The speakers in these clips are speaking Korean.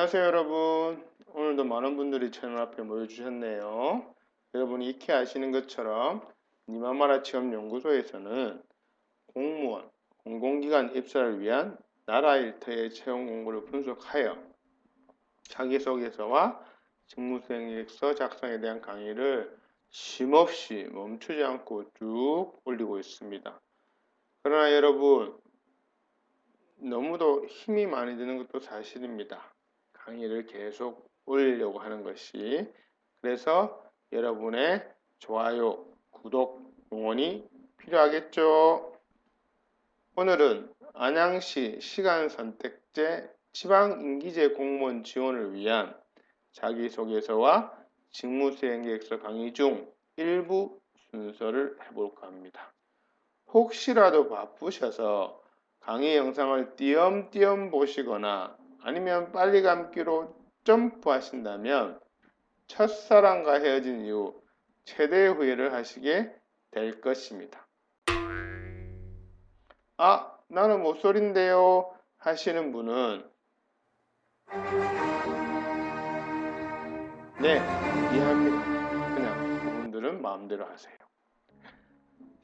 안녕하세요 여러분. 오늘도 많은 분들이 채널 앞에 모여주셨네요. 여러분이 익히 아시는 것처럼 니마마라 취업연구소에서는 공무원, 공공기관 입사를 위한 나라 일터의 채용 공고를 분석하여 자기소개서와 직무수행계획서 작성에 대한 강의를 쉼없이 멈추지 않고 쭉 올리고 있습니다. 그러나 여러분, 너무도 힘이 많이 드는 것도 사실입니다. 강의를 계속 올리려고 하는 것이. 그래서 여러분의 좋아요, 구독, 응원이 필요하겠죠. 오늘은 안양시 시간선택제 지방임기제 공무원 지원을 위한 자기소개서와 직무수행계획서 강의 중 일부 순서를 해볼까 합니다. 혹시라도 바쁘셔서 강의 영상을 띄엄띄엄 보시거나 아니면 빨리 감기로 점프하신다면 첫사랑과 헤어진 이후 최대의 후회를 하시게 될 것입니다. 아, 나는 모쏠인데요 하시는 분은 네, 이해합니다. 그냥 그분들은 마음대로 하세요.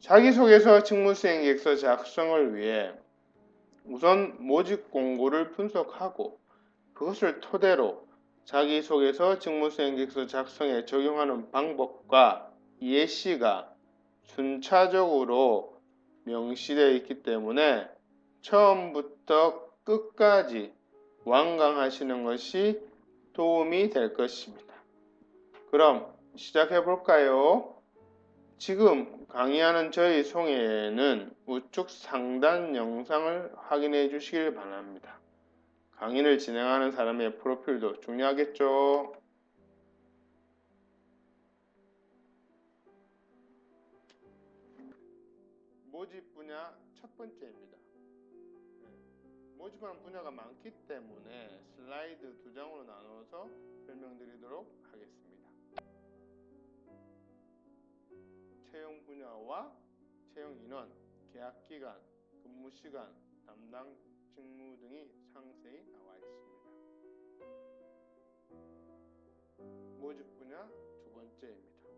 자기소개서 직무수행계획서 작성을 위해 우선 모집 공고를 분석하고 그것을 토대로 자기소개서 직무수행계획서 작성에 적용하는 방법과 예시가 순차적으로 명시되어 있기 때문에 처음부터 끝까지 완강하시는 것이 도움이 될 것입니다. 그럼 시작해 볼까요? 지금 강의하는 저희 송에는 우측 상단 영상을 확인해 주시길 바랍니다. 강의를 진행하는 사람의 프로필도 중요하겠죠. 모집 분야 첫 번째입니다. 모집하는 분야가 많기 때문에 슬라이드 2장으로 나눠서 설명드리도록 하겠습니다. 채용 분야와 채용 인원, 계약 기간, 근무 시간, 담당 직무 등이 상세히 나와 있습니다. 모집 분야 두 번째입니다.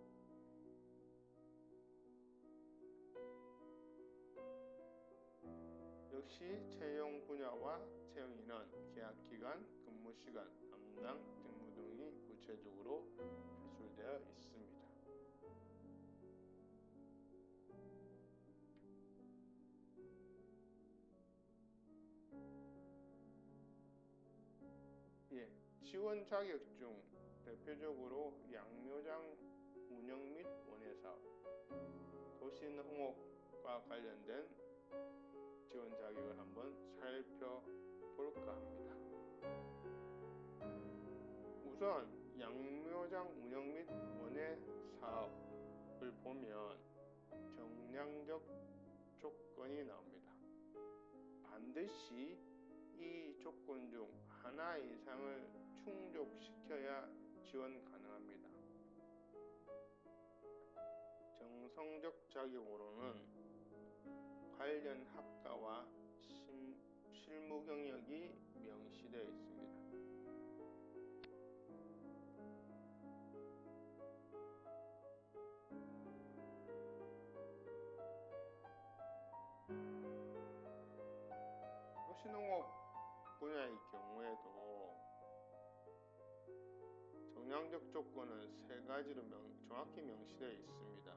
역시 채용 분야와 채용 인원, 계약 기간, 근무 시간, 담당 직무 등이 구체적으로 기술되어 있습니다. 지원 자격 중 대표적으로 양묘장 운영 및 원예 사업, 도시농업과 관련된 지원 자격을 한번 살펴볼까 합니다. 우선 양묘장 운영 및 원예 사업을 보면 경량적 조건이 나옵니다. 반드시 이 조건 중 하나 이상을 충족시켜야 지원 가능합니다. 정성적 자격으로는 관련 학과와 실무 경력이 명시되어 있습니다. 도시농업 분야의 경우에도 정량적 조건은 세 가지로 정확히 명시되어 있습니다.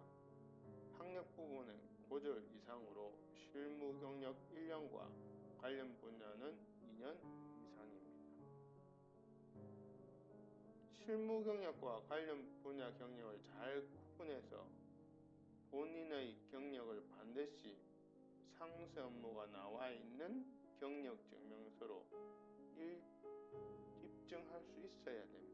학력 부분은 고졸 이상으로 실무 경력 1년과 관련 분야는 2년 이상입니다. 실무 경력과 관련 분야 경력을 잘 구분해서 본인의 경력을 반드시 상세 업무가 나와 있는 경력 증명서로 입증할 수 있어야 됩니다.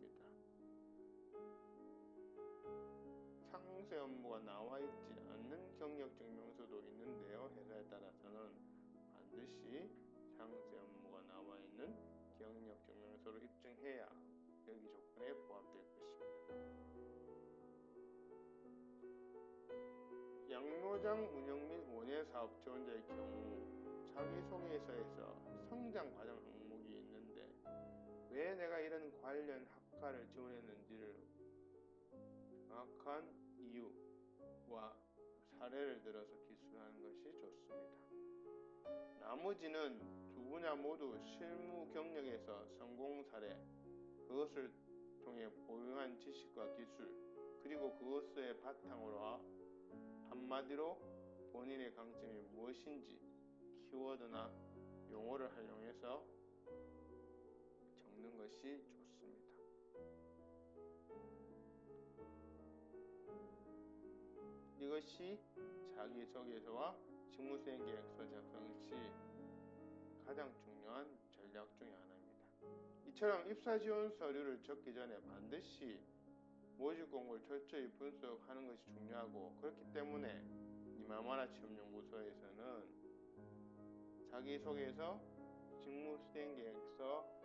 상세 업무가 나와 있지 않는 경력 증명서도 있는데요. 회사에 따라서는 반드시 상세 업무가 나와 있는 경력 증명서로 입증해야 여기 조건에 부합될 것입니다. 양묘장 운영 및 원예 사업 지원자의 경우 자기소개서에서 성장 과정 항목이 있는데 왜 내가 이런 관련 학과를 지원했는지를 정확한 이유와 사례를 들어서 기술하는 것이 좋습니다. 나머지는 두 분야 모두 실무 경력에서 성공 사례, 그것을 통해 보유한 지식과 기술, 그리고 그것의 바탕으로 한마디로 본인의 강점이 무엇인지 키워드나 용어를 활용해서 적는 것이 좋습니다. 이것이 자기소개서와 직무수행계획서 작성 시 가장 중요한 전략 중의 하나입니다. 이처럼 입사지원 서류를 적기 전에 반드시 모집 공고를 철저히 분석하는 것이 중요하고, 그렇기 때문에 니마마라 취업연구소에서는 자기소개서, 직무수행계획서,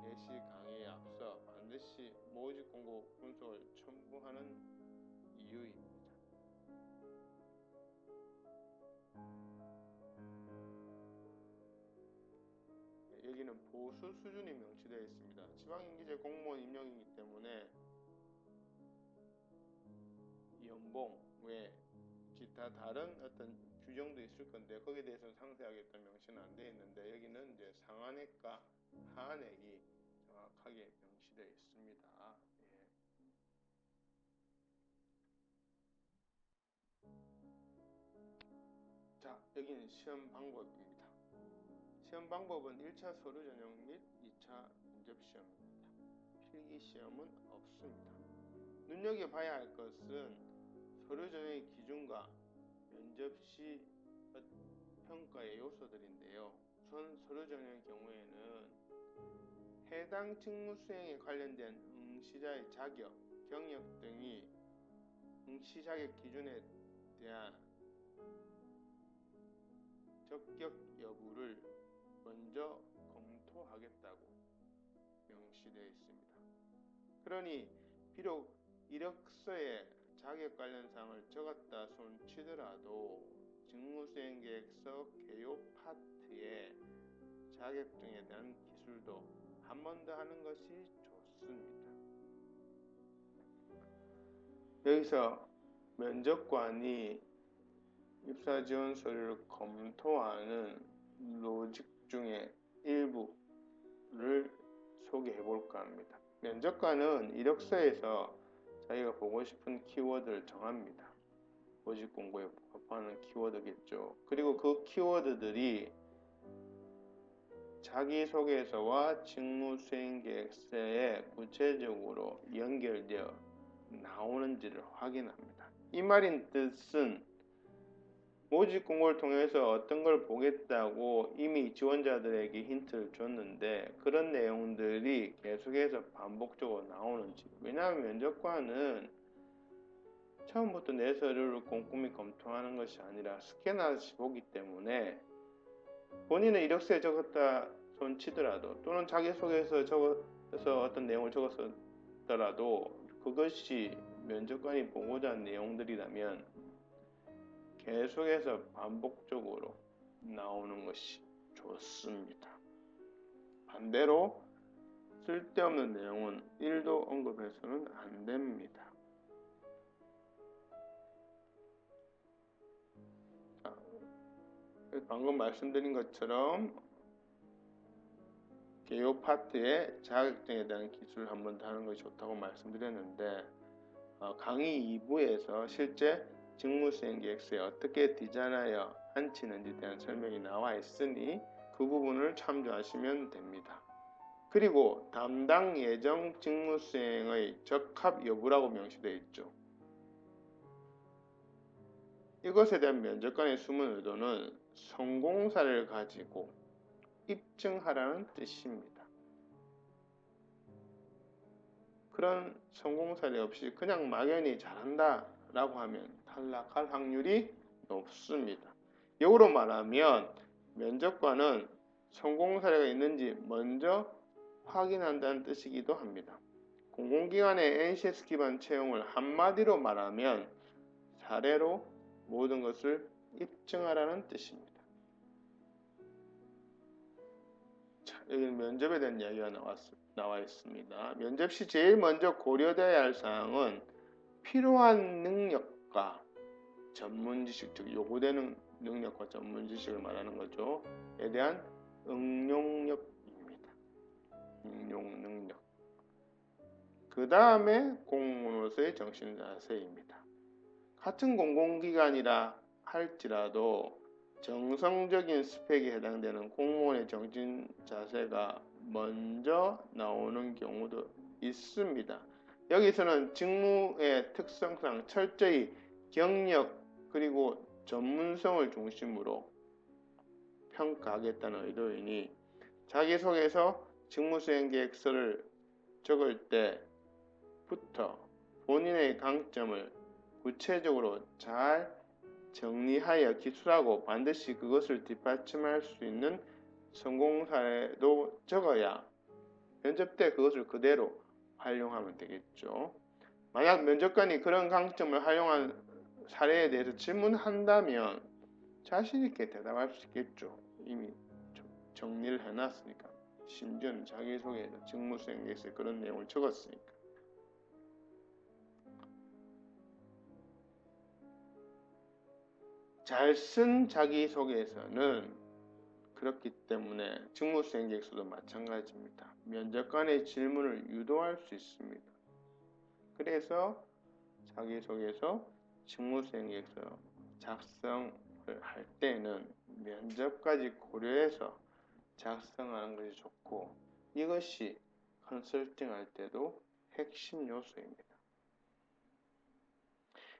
예시 강의에 앞서 반드시 모집 공고 분석을 첨부하는 이유입니다. 여기는 보수 수준이 명시되어 있습니다. 지방인기제 공무원 임용이기 때문에 연봉 외 기타 다른 어떤 규정도 있을 건데 거기에 대해서는 상세하게 일단 명시는 안 되어 있는데, 여기는 이제 상한액과 하한액이 정확하게 명시되어 있습니다. 예. 자, 여기는 시험 방법입니다. 시험 방법은 1차 서류 전형 및 2차 면접 시험입니다. 필기 시험은 없습니다. 눈여겨봐야 할 것은 서류 전형의 기준과 면접 시 평가의 요소들인데요. 우선 서류 전형의 경우에는 해당 직무 수행에 관련된 응시자의 자격, 경력 등이 응시 자격 기준에 대한 적격 여부를 먼저 검토하겠다고 명시되어 있습니다. 그러니 비록 이력서에 자격 관련 사항을 적었다 손치더라도 직무수행계획서 개요 파트에 자격증에 대한 기술도 한 번 더 하는 것이 좋습니다. 여기서 면접관이 입사지원 서류를 검토하는 로직 중에 일부를 소개해 볼까 합니다. 면접관은 이력서에서 자기가 보고 싶은 키워드를 정합니다. 모집 공고에 부합하는 키워드겠죠. 그리고 그 키워드들이 자기소개서와 직무수행계획서에 구체적으로 연결되어 나오는지를 확인합니다. 이 말인 뜻은 모집 공고를 통해서 어떤 걸 보겠다고 이미 지원자들에게 힌트를 줬는데 그런 내용들이 계속해서 반복적으로 나오는지. 왜냐하면 면접관은 처음부터 내 서류를 꼼꼼히 검토하는 것이 아니라 스캔하듯이 보기 때문에 본인은 이력서에 적었다 손치더라도, 또는 자기소개서에 적어서 어떤 내용을 적었더라도 그것이 면접관이 보고자 하는 내용들이라면 계속해서 반복적으로 나오는 것이 좋습니다. 반대로 쓸데없는 내용은 1도 언급해서는 안 됩니다. 방금 말씀드린 것처럼 개요 파트에 자격증에 대한 기술을 한 번 더 하는 것이 좋다고 말씀드렸는데, 강의 2부에서 실제 직무수행계획서에 어떻게 디자인하여 앉히는지에 대한 설명이 나와 있으니 그 부분을 참조하시면 됩니다. 그리고 담당 예정 직무수행의 적합 여부라고 명시되어 있죠. 이것에 대한 면접관의 숨은 의도는 성공 사례를 가지고 입증하라는 뜻입니다. 그런 성공 사례 없이 그냥 막연히 잘한다 라고 하면 탈락할 확률이 높습니다. 역으로 말하면 면접관은 성공 사례가 있는지 먼저 확인한다는 뜻이기도 합니다. 공공기관의 NCS 기반 채용을 한마디로 말하면 사례로 모든 것을 입증하라는 뜻입니다. 자, 여기 면접에 대한 이야기가 나왔습니다. 나와 있습니다. 면접 시 제일 먼저 고려되어야 할 사항은 필요한 능력과 전문 지식, 즉 요구되는 능력과 전문 지식을 말하는 거죠. 에 대한 응용력입니다. 응용 능력. 그 다음에 공무원으로서의 정신 자세입니다. 같은 공공기관이라 할지라도 정성적인 스펙에 해당되는 공무원의 정신 자세가 먼저 나오는 경우도 있습니다. 여기서는 직무의 특성상 철저히 경력 그리고 전문성을 중심으로 평가하겠다는 의도이니 자기소개서 직무수행 계획서를 적을 때부터 본인의 강점을 구체적으로 잘 정리하여 기술하고 반드시 그것을 뒷받침할 수 있는 성공 사례도 적어야 면접 때 그것을 그대로 활용하면 되겠죠. 만약 면접관이 그런 강점을 활용한 사례에 대해서 질문한다면 자신 있게 대답할 수 있겠죠. 이미 정리를 해놨으니까. 심지어는 자기소개에서 직무수행 계획서에 그런 내용을 적었으니까. 잘 쓴 자기소개서는 그렇기 때문에 직무수행 계획서도 마찬가지입니다. 면접관의 질문을 유도할 수 있습니다. 그래서 자기소개서, 직무수행 계획서 작성을 할 때는 면접까지 고려해서 작성하는 것이 좋고 이것이 컨설팅 할 때도 핵심 요소입니다.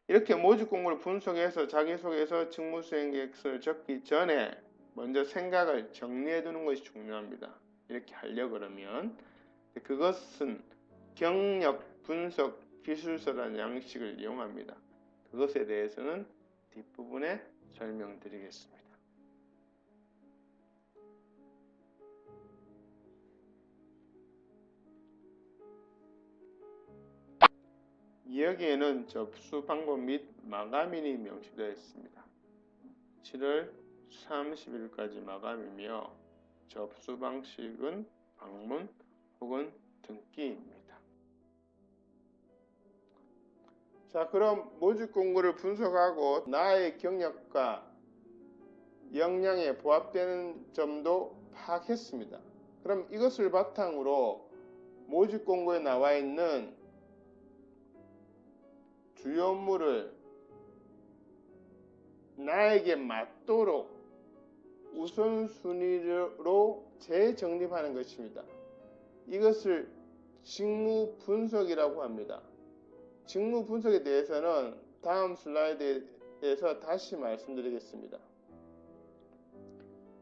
이렇게 모집 공고를 분석해서 자기소개서, 직무수행 계획서를 적기 전에 먼저 생각을 정리해 두는 것이 중요합니다. 이렇게 하려고 그러면 그것은 경력 분석 기술서라는 양식을 이용합니다. 그것에 대해서는 뒷부분에 설명드리겠습니다. 여기에는 접수 방법 및 마감일이 명시되어 있습니다. 7월 30일까지 마감이며 접수 방식은 방문 혹은 등기입니다. 자, 그럼 모집 공고를 분석하고 나의 경력과 역량에 부합되는 점도 파악했습니다. 그럼 이것을 바탕으로 모집 공고에 나와 있는 주요 업무를 나에게 맞도록 우선순위로 재정립하는 것입니다. 이것을 직무 분석이라고 합니다. 직무 분석에 대해서는 다음 슬라이드에서 다시 말씀드리겠습니다.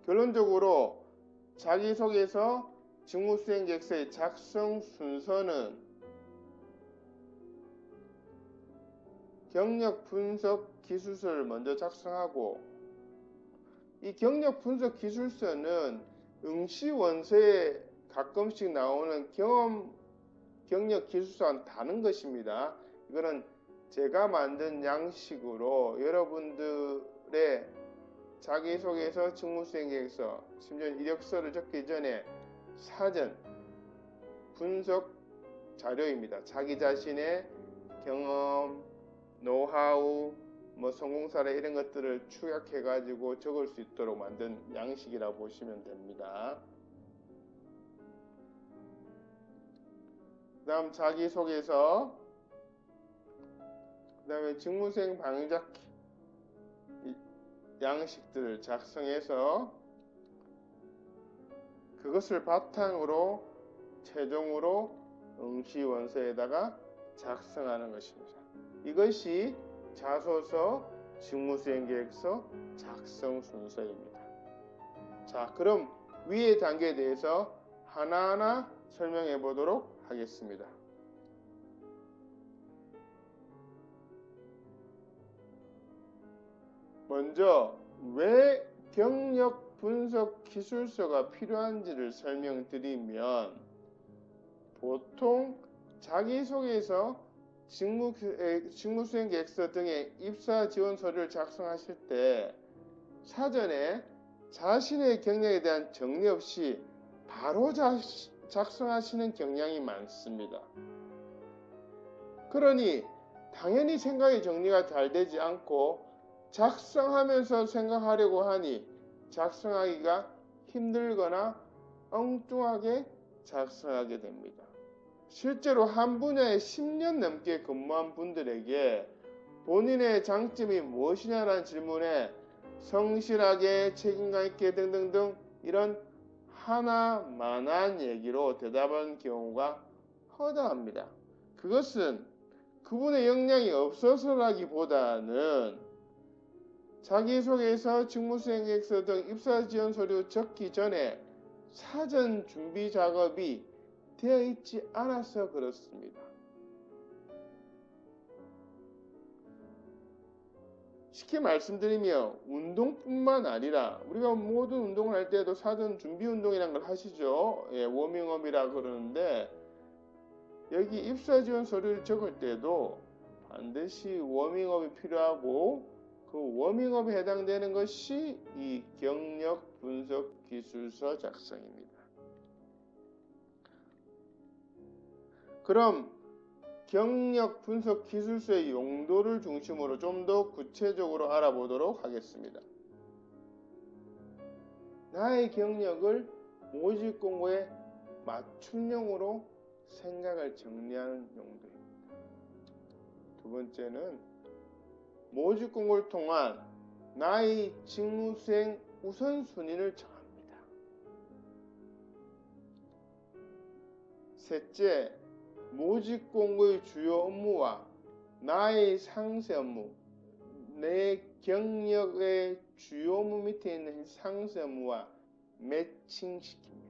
결론적으로 자기소개서, 직무수행 계획서의 작성 순서는 경력 분석 기술서를 먼저 작성하고 이 경력 분석 기술서는 응시원서에 가끔씩 나오는 경력 기술서와는 다른 것입니다. 이거는 제가 만든 양식으로 여러분들의 자기소개서, 직무수행 계획서, 심지어 이력서를 적기 전에 사전 분석 자료입니다. 자기 자신의 경험, 노하우, 성공 사례 이런 것들을 축약해 가지고 적을 수 있도록 만든 양식이라고 보시면 됩니다. 그 다음 자기소개서, 그 다음에 직무수행 방향잡기 양식들을 작성해서 그것을 바탕으로 최종으로 응시원서에다가 작성하는 것입니다. 이것이 자소서, 직무수행계획서 작성 순서입니다. 자, 그럼 위의 단계에 대해서 하나하나 설명해 보도록 하겠습니다. 먼저 왜 경력 분석 기술서가 필요한지를 설명드리면 보통 자기소개서, 직무수행 계획서 등의 입사 지원 서류를 작성하실 때 사전에 자신의 경력에 대한 정리 없이 바로 작성하시는 경향이 많습니다. 그러니 당연히 생각이 정리가 잘 되지 않고 작성하면서 생각하려고 하니 작성하기가 힘들거나 엉뚱하게 작성하게 됩니다. 실제로 한 분야에 10년 넘게 근무한 분들에게 본인의 장점이 무엇이냐라는 질문에 성실하게 책임감 있게 등등등 이런 하나만한 얘기로 대답한 경우가 허다합니다. 그것은 그분의 역량이 없어서라기보다는 자기소개서, 직무수행계획서 등 입사지원 서류 적기 전에 사전 준비 작업이 되어 있지 않아서 그렇습니다. 쉽게 말씀드리면 운동뿐만 아니라 우리가 모든 운동을 할 때도 사전 준비 운동이라는 걸 하시죠. 워밍업이라 그러는데 여기 입사 지원 서류를 적을 때도 반드시 워밍업이 필요하고 그 워밍업에 해당되는 것이 이 경력 분석 기술서 작성입니다. 그럼 경력 분석 기술서의 용도를 중심으로 좀 더 구체적으로 알아보도록 하겠습니다. 나의 경력을 모집 공고에 맞춤형으로 생각을 정리하는 용도입니다. 두 번째는 모집 공고를 통한 나의 직무 수행 우선순위를 정합니다. 셋째, 모집 공고의 주요 업무와 나의 상세 업무, 내 경력의 주요 업무 밑에 있는 상세 업무와 매칭시킵니다.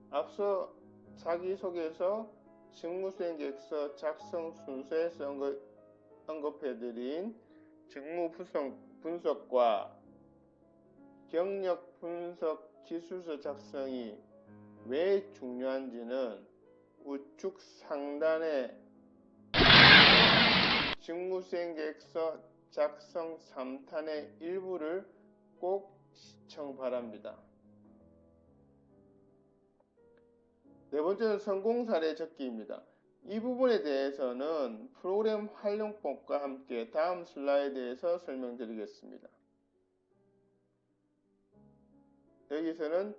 앞서 자기소개서, 직무수행계획서 작성 순서에서 언급해드린 직무 분석과 경력 분석 기술서 작성이 왜 중요한지는 우측 상단의 직무수행계획서 작성 3탄의 일부를 꼭 시청 바랍니다. 네 번째는 성공 사례 적기입니다. 이 부분에 대해서는 프로그램 활용법과 함께 다음 슬라이드에서 설명드리겠습니다. 여기서는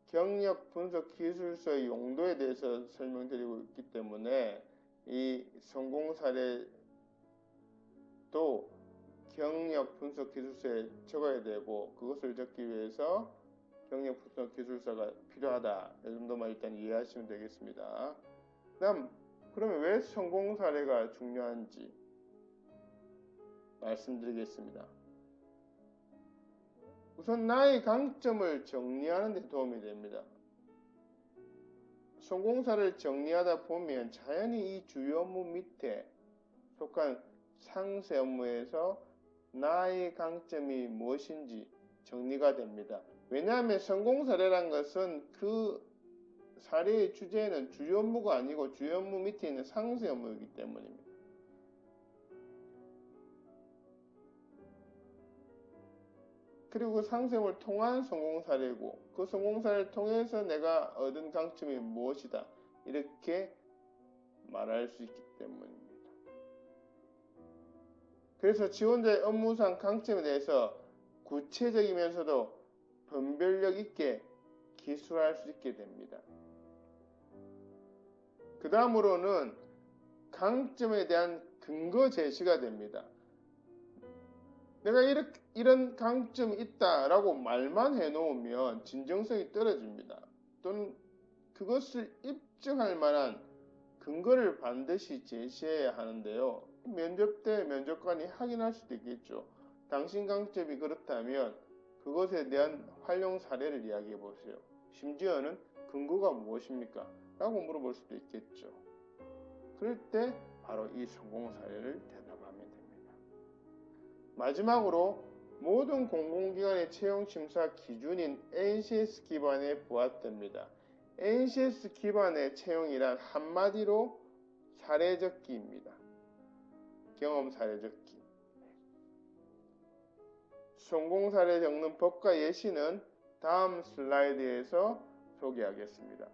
경력 분석 기술서의 용도에 대해서 설명드리고 있기 때문에 이 성공 사례도 경력 분석 기술서에 적어야 되고 그것을 적기 위해서 경력 분석 기술서가 필요하다. 이 정도만 일단 이해하시면 되겠습니다. 그러면 왜 성공 사례가 중요한지 말씀드리겠습니다. 우선 나의 강점을 정리하는 데 도움이 됩니다. 성공 사례를 정리하다 보면 자연히 이 주요 업무 밑에 속한 상세 업무에서 나의 강점이 무엇인지 정리가 됩니다. 왜냐하면 성공 사례란 것은 그 사례의 주제는 주요 업무가 아니고 주요 업무 밑에 있는 상세 업무이기 때문입니다. 그리고 상세 업무를 통한 성공 사례고 그 성공 사례를 통해서 내가 얻은 강점이 무엇이다 이렇게 말할 수 있기 때문입니다. 그래서 지원자의 업무상 강점에 대해서 구체적이면서도 분별력 있게 기술할 수 있게 됩니다. 그 다음으로는 강점에 대한 근거 제시가 됩니다. 내가 이런 강점이 있다라고 말만 해놓으면 진정성이 떨어집니다. 또는 그것을 입증할 만한 근거를 반드시 제시해야 하는데요. 면접 때 면접관이 확인할 수도 있겠죠. 당신 강점이 그렇다면 그것에 대한 활용 사례를 이야기해 보세요. 심지어는 근거가 무엇입니까? 라고 물어볼 수도 있겠죠. 그럴 때 바로 이 성공 사례를 대답하면 됩니다. 마지막으로 모든 공공기관의 채용심사 기준인 NCS 기반에 부합됩니다. NCS 기반의 채용이란 한마디로 사례적기입니다. 경험 사례적기. 성공 사례 적는 법과 예시는 다음 슬라이드에서 소개하겠습니다.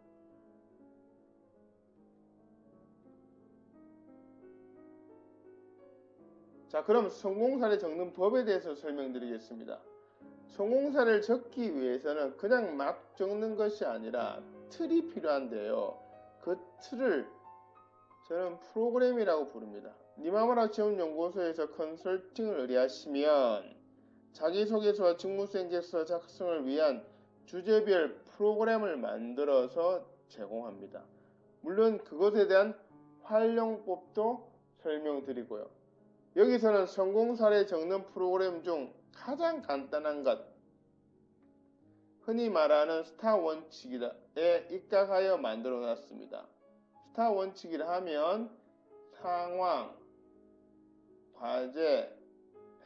자, 그럼 성공사를 적는 법에 대해서 설명드리겠습니다. 성공사를 적기 위해서는 그냥 막 적는 것이 아니라 틀이 필요한데요. 그 틀을 저는 프로그램이라고 부릅니다. 니마마라 지원연구소에서 컨설팅을 의뢰하시면 자기소개서와 직무수행계획서 작성을 위한 주제별 프로그램을 만들어서 제공합니다. 물론 그것에 대한 활용법도 설명드리고요. 여기서는 성공 사례 적는 프로그램 중 가장 간단한 것, 흔히 말하는 스타 원칙에 입각하여 만들어 놨습니다. 스타 원칙이라 하면 상황, 과제,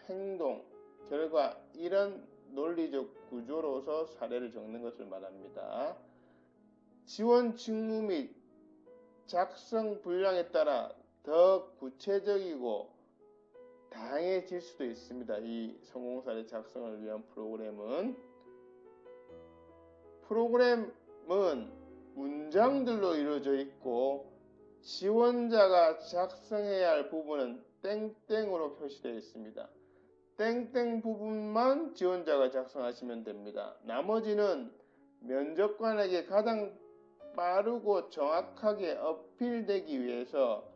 행동, 결과 이런 논리적 구조로서 사례를 적는 것을 말합니다. 지원 직무 및 작성 분량에 따라 더 구체적이고 다양해질 수도 있습니다. 이 성공사례 작성을 위한 프로그램은 문장들로 이루어져 있고 지원자가 작성해야 할 부분은 땡땡으로 표시되어 있습니다. 땡땡 부분만 지원자가 작성하시면 됩니다. 나머지는 면접관에게 가장 빠르고 정확하게 어필되기 위해서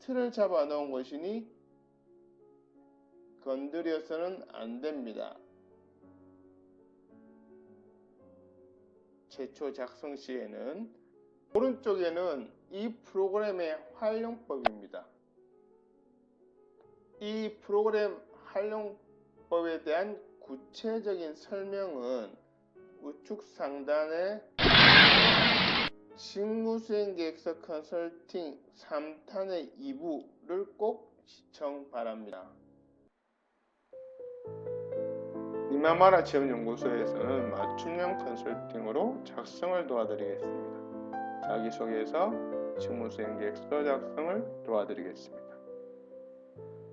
틀을 잡아 놓은 것이니 건드려서는 안 됩니다. 최초 작성 시에는 오른쪽에는 이 프로그램의 활용법입니다. 이 프로그램 활용법에 대한 구체적인 설명은 우측 상단의 직무수행계획서 컨설팅 3탄의 2부를 꼭 시청 바랍니다. 니마마라 지원연구소에서는 맞춤형 컨설팅으로 작성을 도와드리겠습니다. 자기소개서, 직무수행계획서 작성을 도와드리겠습니다.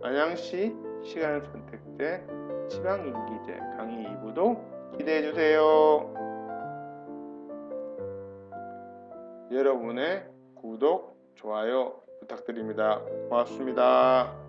안양시 시간을 선택돼 지방인기제 강의 2부도 기대해주세요. 여러분의 구독, 좋아요 부탁드립니다. 고맙습니다.